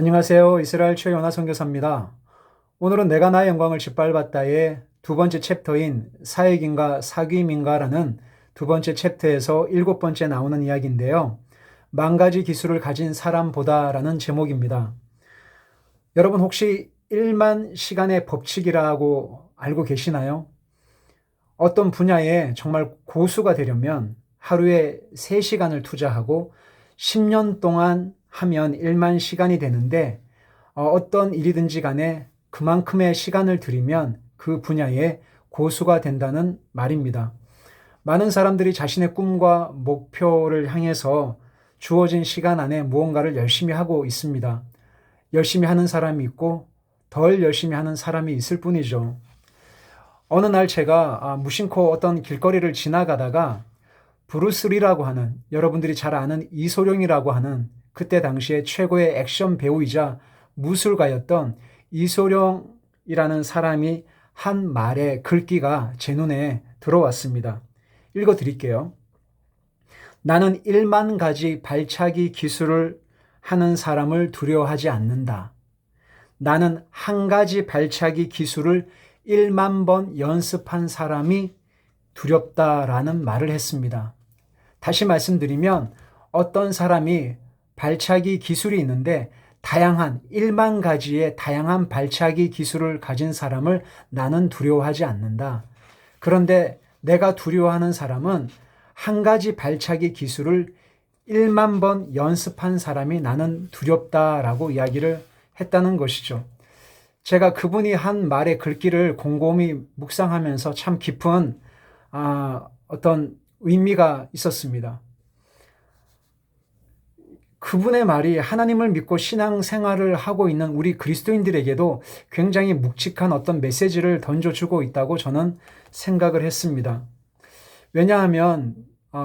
안녕하세요. 이스라엘 최연아 선교사입니다. 오늘은 내가 나의 영광을 짓밟았다의 두 번째 챕터인 사역인가 사귐인가라는 두 번째 챕터에서 일곱 번째 나오는 이야기인데요. 만 가지 기술을 가진 사람보다라는 제목입니다. 여러분 혹시 1만 시간의 법칙이라고 알고 계시나요? 어떤 분야에 정말 고수가 되려면 하루에 3시간을 투자하고 10년 동안 하면 1만 시간이 되는데 어떤 일이든지 간에 그만큼의 시간을 들이면 그 분야에 고수가 된다는 말입니다. 많은 사람들이 자신의 꿈과 목표를 향해서 주어진 시간 안에 무언가를 열심히 하고 있습니다. 열심히 하는 사람이 있고 덜 열심히 하는 사람이 있을 뿐이죠. 어느 날 제가 무심코 어떤 길거리를 지나가다가 브루스리라고 하는, 여러분들이 잘 아는 이소룡이라고 하는 그때 당시에 최고의 액션 배우이자 무술가였던 이소룡이라는 사람이 한 말의 글귀가 제 눈에 들어왔습니다. 읽어 드릴게요. 나는 1만 가지 발차기 기술을 하는 사람을 두려워하지 않는다. 나는 한 가지 발차기 기술을 1만 번 연습한 사람이 두렵다라는 말을 했습니다. 다시 말씀드리면 어떤 사람이 발차기 기술이 있는데 다양한 1만 가지의 다양한 발차기 기술을 가진 사람을 나는 두려워하지 않는다. 그런데 내가 두려워하는 사람은 한 가지 발차기 기술을 1만 번 연습한 사람이 나는 두렵다라고 이야기를 했다는 것이죠. 제가 그분이 한 말의 글귀를 곰곰이 묵상하면서 참 깊은 어떤 의미가 있었습니다. 그분의 말이 하나님을 믿고 신앙생활을 하고 있는 우리 그리스도인들에게도 굉장히 묵직한 어떤 메시지를 던져주고 있다고 저는 생각을 했습니다. 왜냐하면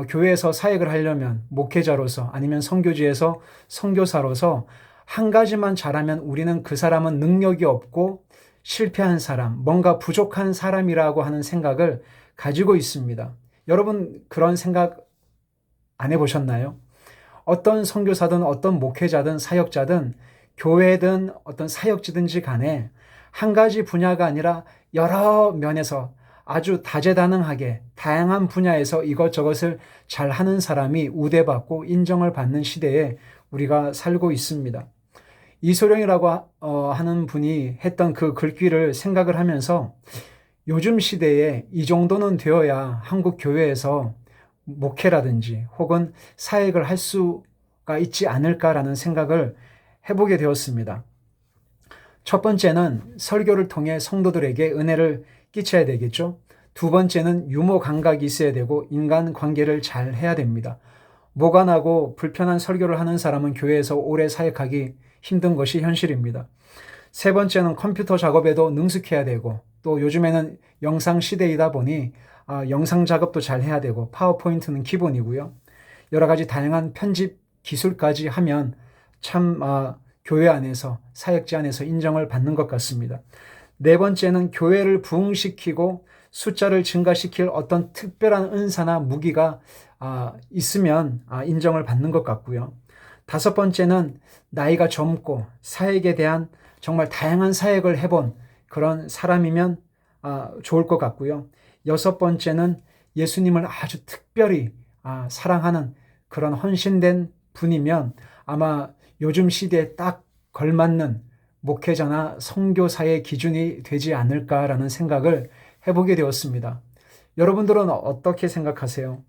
교회에서 사역을 하려면 목회자로서 아니면 선교지에서 선교사로서 한 가지만 잘하면 우리는 그 사람은 능력이 없고 실패한 사람, 뭔가 부족한 사람이라고 하는 생각을 가지고 있습니다. 여러분 그런 생각 안 해보셨나요? 어떤 선교사든 어떤 목회자든 사역자든 교회든 어떤 사역지든지 간에 한 가지 분야가 아니라 여러 면에서 아주 다재다능하게 다양한 분야에서 이것저것을 잘하는 사람이 우대받고 인정을 받는 시대에 우리가 살고 있습니다. 이소룡이라고 하는 분이 했던 그 글귀를 생각을 하면서 요즘 시대에 이 정도는 되어야 한국 교회에서 목회라든지 혹은 사역을 할 수가 있지 않을까라는 생각을 해보게 되었습니다. 첫 번째는 설교를 통해 성도들에게 은혜를 끼쳐야 되겠죠. 두 번째는 유머 감각이 있어야 되고 인간관계를 잘 해야 됩니다. 모관하고 불편한 설교를 하는 사람은 교회에서 오래 사역하기 힘든 것이 현실입니다. 세 번째는 컴퓨터 작업에도 능숙해야 되고 또 요즘에는 영상 시대이다 보니 영상 작업도 잘 해야 되고 파워포인트는 기본이고요. 여러 가지 다양한 편집 기술까지 하면 참 교회 안에서 사역지 안에서 인정을 받는 것 같습니다. 네 번째는 교회를 부흥시키고 숫자를 증가시킬 어떤 특별한 은사나 무기가 있으면 인정을 받는 것 같고요. 다섯 번째는 나이가 젊고 사역에 대한 정말 다양한 사역을 해본 그런 사람이면 좋을 것 같고요. 여섯 번째는 예수님을 아주 특별히 사랑하는 그런 헌신된 분이면 아마 요즘 시대에 딱 걸맞는 목회자나 선교사의 기준이 되지 않을까라는 생각을 해보게 되었습니다. 여러분들은 어떻게 생각하세요?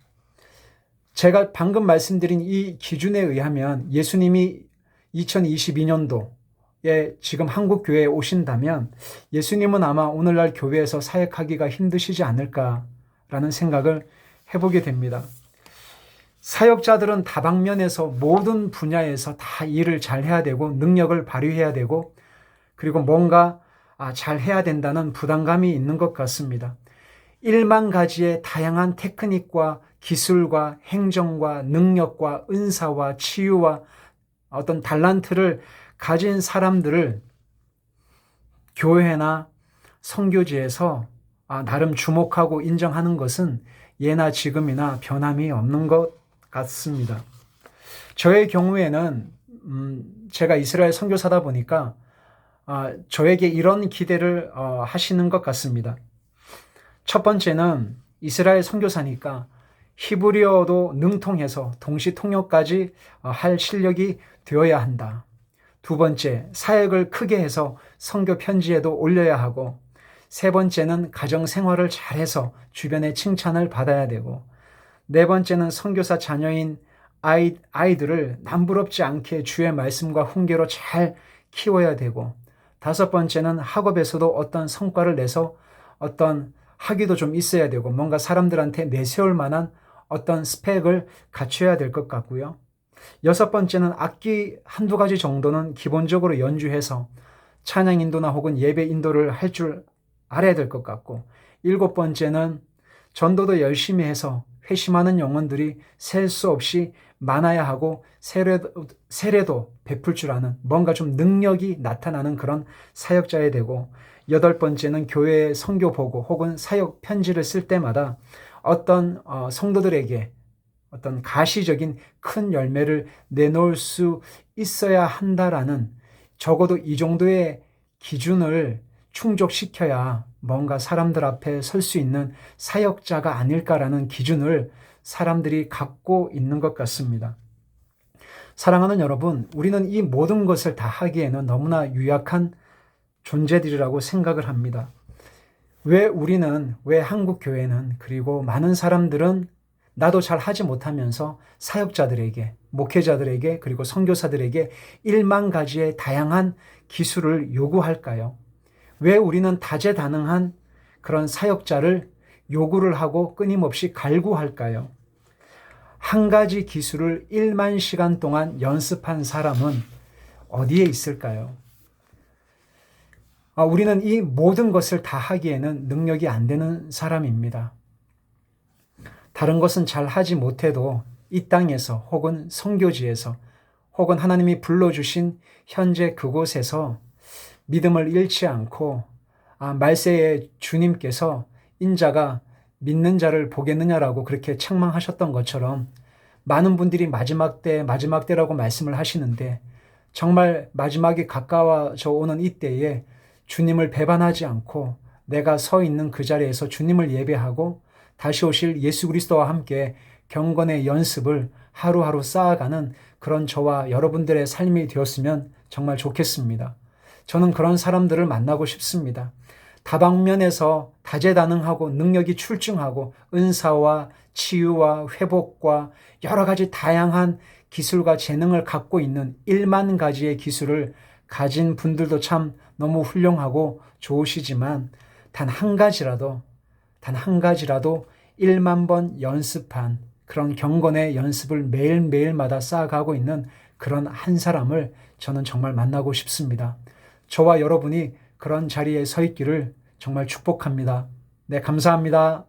제가 방금 말씀드린 이 기준에 의하면 예수님이 2022년도에 지금 한국 교회에 오신다면 예수님은 아마 오늘날 교회에서 사역하기가 힘드시지 않을까라는 생각을 해보게 됩니다. 사역자들은 다방면에서 모든 분야에서 다 일을 잘 해야 되고 능력을 발휘해야 되고 그리고 뭔가 잘 해야 된다는 부담감이 있는 것 같습니다. 1만 가지의 다양한 테크닉과 기술과 행정과 능력과 은사와 치유와 어떤 달란트를 가진 사람들을 교회나 선교지에서 나름 주목하고 인정하는 것은 예나 지금이나 변함이 없는 것 같습니다. 저의 경우에는 제가 이스라엘 선교사다 보니까 저에게 이런 기대를 하시는 것 같습니다. 첫 번째는 이스라엘 선교사니까 히브리어도 능통해서 동시 통역까지 할 실력이 되어야 한다. 두 번째, 사역을 크게 해서 선교 편지에도 올려야 하고, 세 번째는 가정 생활을 잘해서 주변의 칭찬을 받아야 되고, 네 번째는 선교사 자녀인 아이들을 남부럽지 않게 주의 말씀과 훈계로 잘 키워야 되고, 다섯 번째는 학업에서도 어떤 성과를 내서 어떤 학위도 좀 있어야 되고, 뭔가 사람들한테 내세울 만한 어떤 스펙을 갖춰야 될 것 같고요. 여섯 번째는 악기 한두 가지 정도는 기본적으로 연주해서 찬양 인도나 혹은 예배 인도를 할 줄 알아야 될 것 같고, 일곱 번째는 전도도 열심히 해서 회심하는 영혼들이 셀 수 없이 많아야 하고, 세례도 베풀 줄 아는 뭔가 좀 능력이 나타나는 그런 사역자야 되고, 여덟 번째는 교회에 선교 보고 혹은 사역 편지를 쓸 때마다 어떤 성도들에게 어떤 가시적인 큰 열매를 내놓을 수 있어야 한다라는, 적어도 이 정도의 기준을 충족시켜야 뭔가 사람들 앞에 설 수 있는 사역자가 아닐까라는 기준을 사람들이 갖고 있는 것 같습니다. 사랑하는 여러분, 우리는 이 모든 것을 다 하기에는 너무나 유약한 존재들이라고 생각을 합니다. 왜 한국 교회는, 그리고 많은 사람들은 나도 잘 하지 못하면서 사역자들에게, 목회자들에게, 그리고 선교사들에게 1만 가지의 다양한 기술을 요구할까요? 왜 우리는 다재다능한 그런 사역자를 요구를 하고 끊임없이 갈구할까요? 한 가지 기술을 1만 시간 동안 연습한 사람은 어디에 있을까요? 우리는 이 모든 것을 다 하기에는 능력이 안 되는 사람입니다. 다른 것은 잘 하지 못해도 이 땅에서 혹은 선교지에서 혹은 하나님이 불러주신 현재 그곳에서 믿음을 잃지 않고, 말세에 주님께서 인자가 믿는 자를 보겠느냐라고 그렇게 책망하셨던 것처럼 많은 분들이 마지막 때라고 말씀을 하시는데, 정말 마지막이 가까워져 오는 이때에 주님을 배반하지 않고 내가 서 있는 그 자리에서 주님을 예배하고 다시 오실 예수 그리스도와 함께 경건의 연습을 하루하루 쌓아가는 그런 저와 여러분들의 삶이 되었으면 정말 좋겠습니다. 저는 그런 사람들을 만나고 싶습니다. 다방면에서 다재다능하고 능력이 출중하고 은사와 치유와 회복과 여러 가지 다양한 기술과 재능을 갖고 있는 1만 가지의 기술을 가진 분들도 참 너무 훌륭하고 좋으시지만, 단 한 가지라도 1만 번 연습한 그런 경건의 연습을 매일매일마다 쌓아가고 있는 그런 한 사람을 저는 정말 만나고 싶습니다. 저와 여러분이 그런 자리에 서 있기를 정말 축복합니다. 네, 감사합니다.